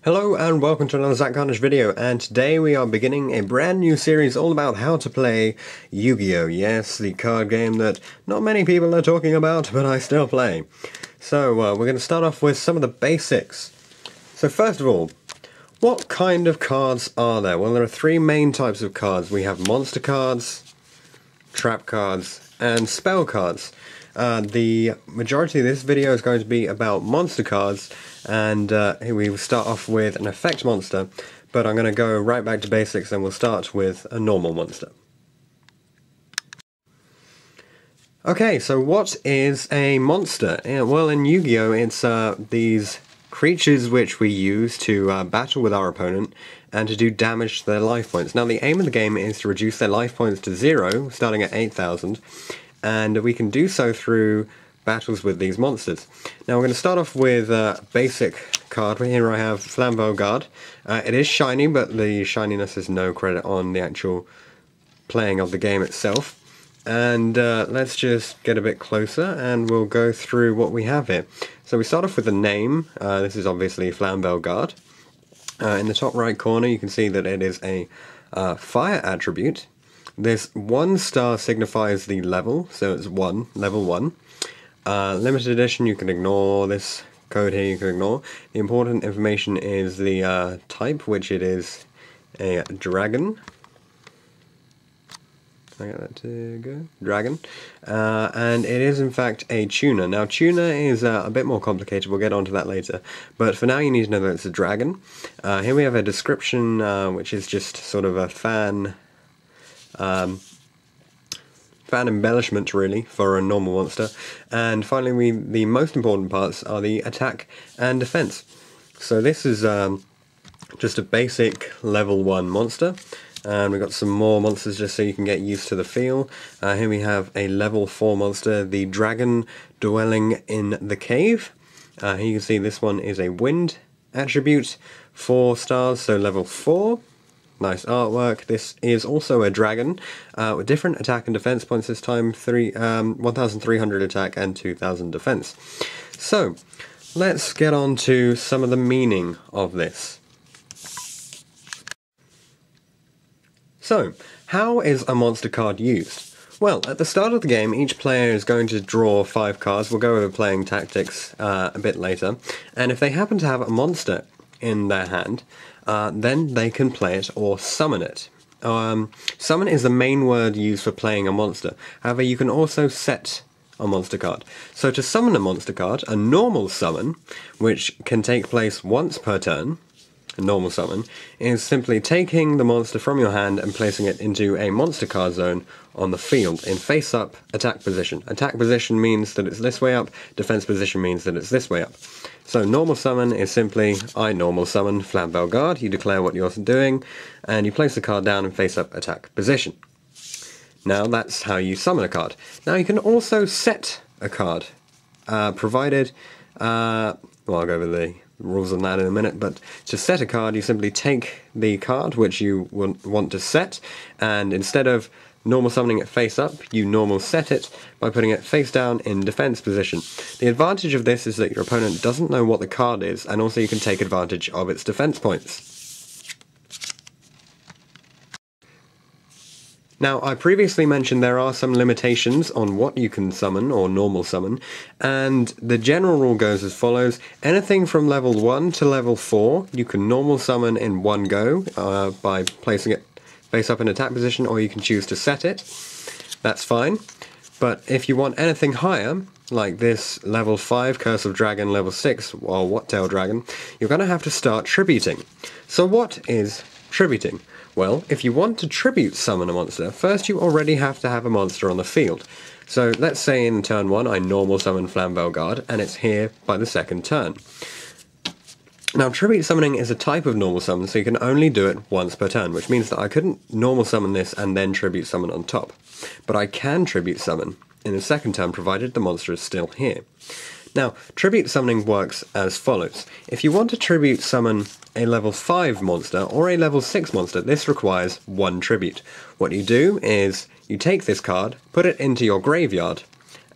Hello and welcome to another Zach Carnage video, and today we are beginning a brand new series all about how to play Yu-Gi-Oh! Yes, the card game that not many people are talking about, but I still play. So we're going to start off with some of the basics. So first of all, what kind of cards are there? Well, there are three main types of cards. We have monster cards, trap cards, and spell cards. The majority of this video is going to be about monster cards, and here we will start off with an effect monster, but I'm going to go right back to basics and we'll start with a normal monster. Okay, so what is a monster? Well, in Yu-Gi-Oh! It's these creatures which we use to battle with our opponent and to do damage to their life points. Now, the aim of the game is to reduce their life points to 0, starting at 8,000, and we can do so through battles with these monsters. Now we're going to start off with a basic card. Here I have Flambeau Guard. It is shiny, but the shininess is no credit on the actual playing of the game itself. And let's just get a bit closer and we'll go through what we have here. So we start off with the name. This is obviously Flambeau Guard. In the top right corner you can see that it is a fire attribute. This 1 star signifies the level, so it's 1, level 1. Limited edition, you can ignore this code here, you can ignore. The important information is the type, which it is a dragon. Can I get that to go? Dragon. And it is in fact a tuner. Now tuner is a bit more complicated, we'll get onto that later. But for now you need to know that it's a dragon. Here we have a description which is just sort of a fan embellishment really for a normal monster. And finally the most important parts are the attack and defense. So this is just a basic level 1 monster, and we've got some more monsters just so you can get used to the feel. Here we have a level 4 monster, the Dragon Dwelling in the Cave. Here you can see this one is a wind attribute, 4 stars, so level 4. Nice artwork. This is also a dragon with different attack and defense points this time, 1,300 attack and 2,000 defense. So let's get on to some of the meaning of this. So how is a monster card used? Well, at the start of the game each player is going to draw 5 cards. We'll go over playing tactics a bit later, and if they happen to have a monster in their hand, then they can play it or summon it. Summon is the main word used for playing a monster. However, you can also set a monster card. So to summon a monster card, a normal summon, which can take place once per turn, a normal summon, is simply taking the monster from your hand and placing it into a monster card zone on the field in face-up attack position. Attack position means that it's this way up, defense position means that it's this way up. So normal summon is simply, I normal summon Flambeau Guard, you declare what you're doing, and you place the card down in face-up attack position. Now that's how you summon a card. Now you can also set a card, provided, well, I'll go over the rules on that in a minute, but to set a card you simply take the card which you want to set, and instead of normal summoning it face up, you normal set it by putting it face down in defense position. The advantage of this is that your opponent doesn't know what the card is, and also you can take advantage of its defense points. Now, I previously mentioned there are some limitations on what you can summon or normal summon, and the general rule goes as follows. Anything from level 1 to level 4 you can normal summon in one go by placing it face up in attack position, or you can choose to set it. That's fine. But if you want anything higher, like this level 5 Curse of Dragon, level 6 or What-Tail Dragon, you're going to have to start tributing. So what is tributing? Well, if you want to tribute summon a monster, first you already have to have a monster on the field. So let's say in turn 1 I normal summon Flambeau Guard, and it's here by the second turn. Now, tribute summoning is a type of normal summon, so you can only do it once per turn, which means that I couldn't normal summon this and then tribute summon on top. But I can tribute summon in the second turn, provided the monster is still here. Now, tribute summoning works as follows. If you want to tribute summon a level 5 monster or a level 6 monster, this requires 1 tribute. What you do is you take this card, put it into your graveyard,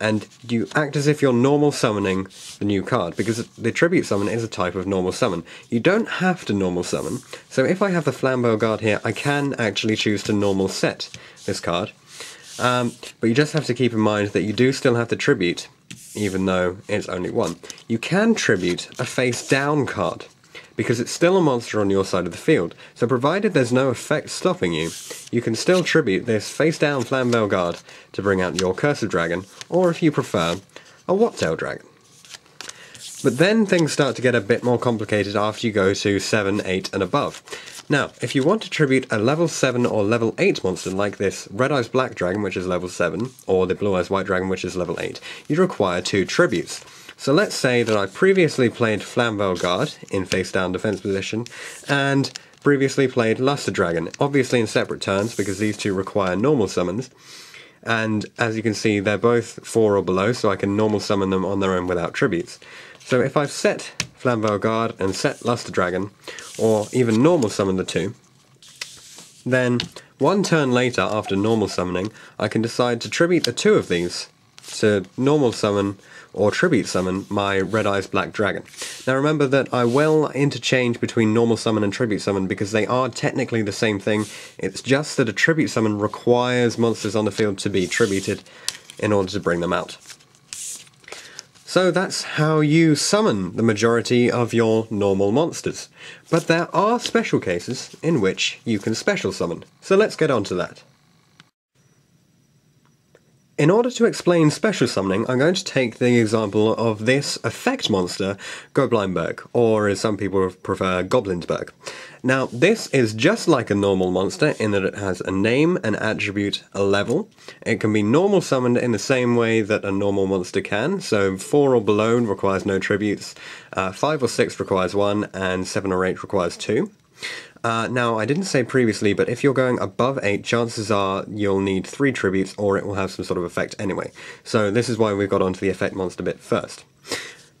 and you act as if you're normal summoning the new card, because the tribute summon is a type of normal summon. You don't have to normal summon, so if I have the Flambeau Guard here, I can actually choose to normal set this card. But you just have to keep in mind that you do still have to tribute, even though it's only one. You can tribute a face down card, because it's still a monster on your side of the field, so provided there's no effect stopping you, you can still tribute this face down Flambeau Guard to bring out your Cursed Dragon, or if you prefer, a Wattail Dragon. But then things start to get a bit more complicated after you go to 7, 8 and above. Now, if you want to tribute a level 7 or level 8 monster like this Red Eyes Black Dragon, which is level 7, or the Blue Eyes White Dragon, which is level 8, you'd require 2 tributes. So let's say that I previously played Flambeau Guard in face down defense position, and previously played Luster Dragon, obviously in separate turns because these two require normal summons, and as you can see they're both 4 or below, so I can normal summon them on their own without tributes. So if I've set Flambeau Guard and set Luster Dragon, or even normal summon the two, then one turn later after normal summoning I can decide to tribute the two of these to normal summon or tribute summon my Red Eyes Black Dragon. Now remember that I will interchange between normal summon and tribute summon because they are technically the same thing. It's just that a tribute summon requires monsters on the field to be tributed in order to bring them out. So that's how you summon the majority of your normal monsters. But there are special cases in which you can special summon, so let's get on to that. In order to explain special summoning, I'm going to take the example of this effect monster, Goblindberg, or as some people prefer, Goblinsberg. Now, this is just like a normal monster in that it has a name, an attribute, a level. It can be normal summoned in the same way that a normal monster can, so 4 or below requires no tributes, 5 or 6 requires 1, and 7 or 8 requires 2. Now, I didn't say previously, but if you're going above 8, chances are you'll need 3 tributes or it will have some sort of effect anyway. So this is why we got onto the effect monster bit first.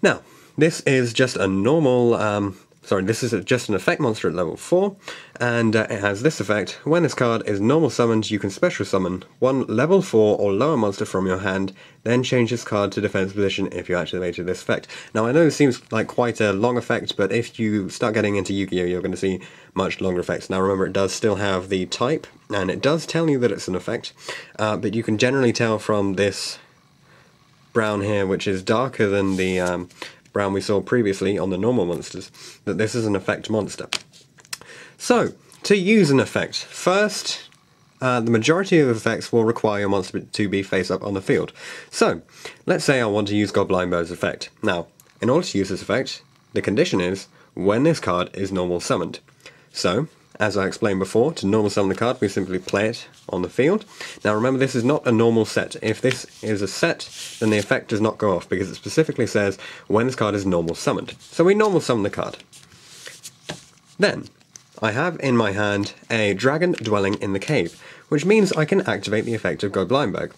Now, this is just a normal, this is just an effect monster at level 4, and it has this effect. When this card is normal summoned, you can special summon one level 4 or lower monster from your hand, then change this card to defense position if you activated this effect. Now I know this seems like quite a long effect, but if you start getting into Yu-Gi-Oh! You're going to see much longer effects. Now remember, it does still have the type, and it does tell you that it's an effect, but you can generally tell from this brown here, which is darker than the brown we saw previously on the normal monsters, that this is an effect monster. So, to use an effect, first, the majority of effects will require your monster to be face up on the field. So, let's say I want to use Goblindberg's effect. Now, in order to use this effect, the condition is when this card is normal summoned. So, as I explained before, to normal summon the card, we simply play it on the field. Now remember, this is not a normal set. If this is a set, then the effect does not go off, because it specifically says when this card is normal summoned. So we normal summon the card. Then, I have in my hand a dragon dwelling in the cave, which means I can activate the effect of Goblindberg,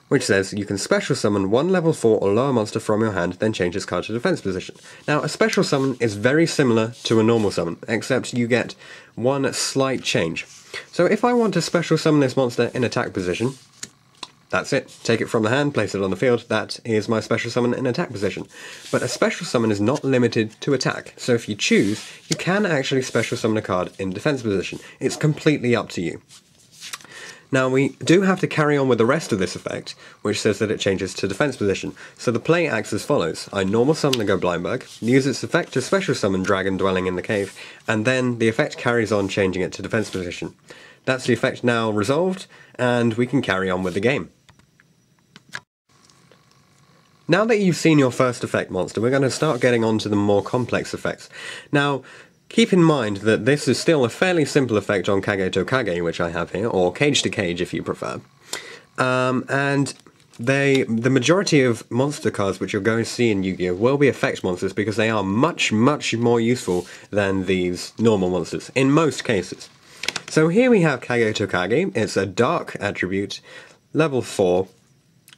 which says you can special summon one level 4 or lower monster from your hand, then change this card to defense position. Now, a special summon is very similar to a normal summon, except you get one slight change. So if I want to special summon this monster in attack position, that's it. Take it from the hand, place it on the field, that is my special summon in attack position. But a special summon is not limited to attack, so if you choose, you can actually special summon a card in defense position. It's completely up to you. Now we do have to carry on with the rest of this effect, which says that it changes to defense position. So the play acts as follows. I normal summon the Goblindberg, use its effect to special summon Dragon dwelling in the cave, and then the effect carries on changing it to defense position. That's the effect now resolved, and we can carry on with the game. Now that you've seen your first effect monster, we're going to start getting on to the more complex effects. Now, keep in mind that this is still a fairly simple effect on Kage to Kage, which I have here, or Cage to Cage if you prefer. And the majority of monster cards which you're going to see in Yu-Gi-Oh! Will be effect monsters because they are much, much more useful than these normal monsters, in most cases. So here we have Kage to Kage. It's a dark attribute, level 4.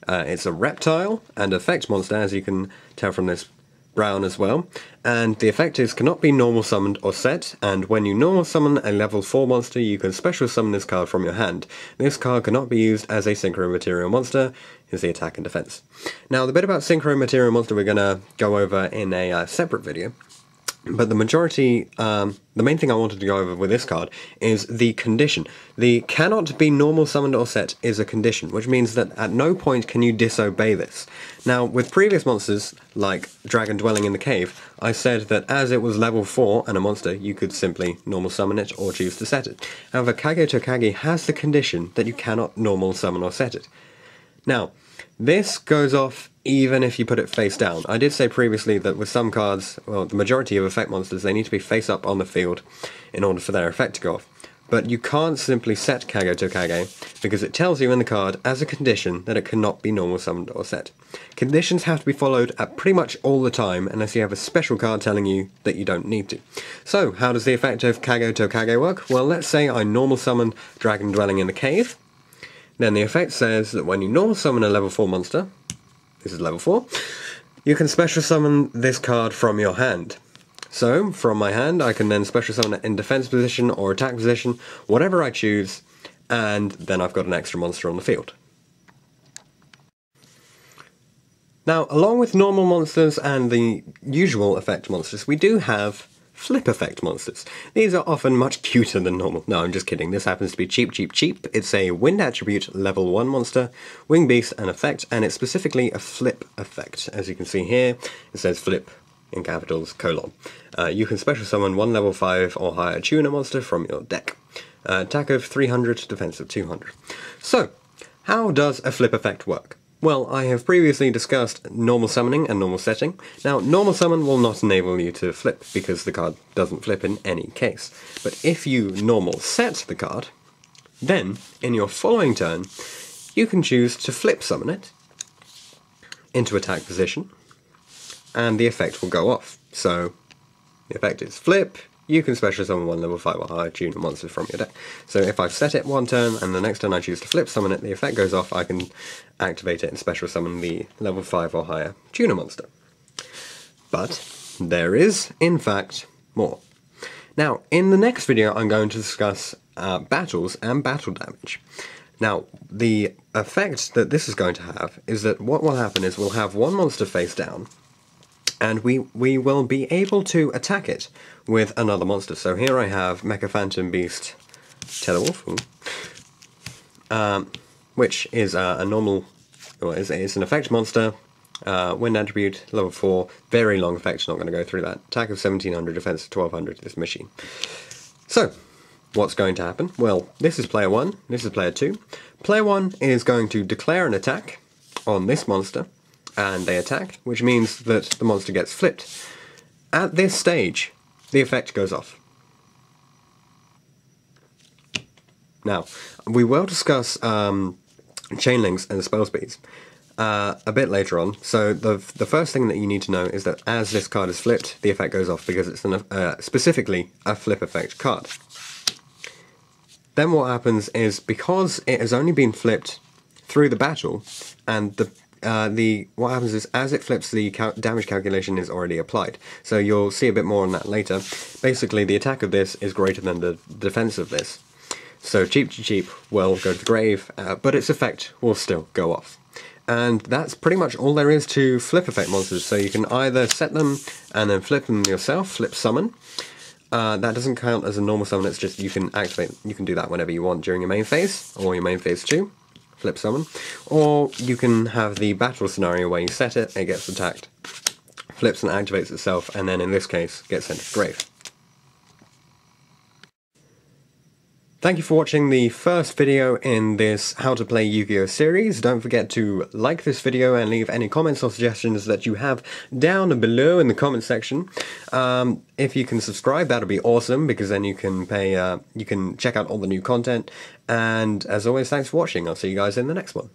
It's a reptile and effect monster, as you can tell from this brown as well, and the effect is cannot be normal summoned or set, and when you normal summon a level 4 monster you can special summon this card from your hand. This card cannot be used as a Synchro Material monster, is the attack and defense. Now the bit about Synchro Material monster we're going to go over in a separate video. But the main thing I wanted to go over with this card is the condition. The cannot be normal summoned or set is a condition, which means that at no point can you disobey this. Now, with previous monsters, like Dragon Dwelling in the Cave, I said that as it was level 4 and a monster, you could simply normal summon it or choose to set it. However, Kage Tokage has the condition that you cannot normal summon or set it. Now, this goes off even if you put it face down. I did say previously that with some cards, well, the majority of effect monsters, they need to be face up on the field in order for their effect to go off. But you can't simply set Kage Tokage because it tells you in the card as a condition that it cannot be normal summoned or set. Conditions have to be followed at pretty much all the time unless you have a special card telling you that you don't need to. So, how does the effect of Kage Tokage work? Well, let's say I normal summon Dragon Dwelling in the Cave. Then the effect says that when you normal summon a level 4 monster, this is level 4, you can special summon this card from your hand. So, from my hand, I can then special summon it in defense position or attack position, whatever I choose, and then I've got an extra monster on the field. Now, along with normal monsters and the usual effect monsters, we do have flip effect monsters. These are often much cuter than normal. No, I'm just kidding. This happens to be cheap, cheap, cheap. It's a wind attribute level 1 monster, wing beast and effect, and it's specifically a flip effect. As you can see here, it says flip in capitals, colon. You can special summon 1 level 5 or higher tuner monster from your deck. Attack of 300, defense of 200. So, how does a flip effect work? Well, I have previously discussed normal summoning and normal setting. Now, normal summon will not enable you to flip, because the card doesn't flip in any case. But if you normal set the card, then, in your following turn, you can choose to flip summon it into attack position, and the effect will go off. So, the effect is flip. You can special summon 1 level 5 or higher tuner monster from your deck. So if I've set it one turn, and the next turn I choose to flip summon it, the effect goes off, I can activate it and special summon the level 5 or higher tuner monster. But there is, in fact, more. Now, in the next video I'm going to discuss battles and battle damage. Now, the effect that this is going to have is that what will happen is we'll have one monster face down, and we will be able to attack it with another monster. So here I have Mecha Phantom Beast Telewolf, which is a normal, or is an effect monster, wind attribute, level 4, very long effect, not going to go through that. Attack of 1700, defense of 1200, this machine. So, what's going to happen? Well, this is player 1, this is player 2. Player 1 is going to declare an attack on this monster, and they attack, which means that the monster gets flipped. At this stage, the effect goes off. Now, we will discuss chain links and spell speeds a bit later on, so the first thing that you need to know is that as this card is flipped, the effect goes off because it's specifically a flip effect card. Then what happens is, because it has only been flipped through the battle, and what happens is, as it flips, the damage calculation is already applied. So you'll see a bit more on that later. Basically, the attack of this is greater than the defense of this. So Cheap Cheap will go to the grave, but its effect will still go off. And that's pretty much all there is to flip effect monsters. So you can either set them and then flip them yourself, flip summon. That doesn't count as a normal summon, it's just you can do that whenever you want during your main phase, or your main phase 2. Flip summon, or you can have the battle scenario where you set it, it gets attacked, flips and activates itself, and then in this case gets sent to the grave. Thank you for watching the first video in this How to Play Yu-Gi-Oh! Series. Don't forget to like this video and leave any comments or suggestions that you have down below in the comment section. If you can subscribe, that'll be awesome, because then you can check out all the new content. And as always, thanks for watching. I'll see you guys in the next one.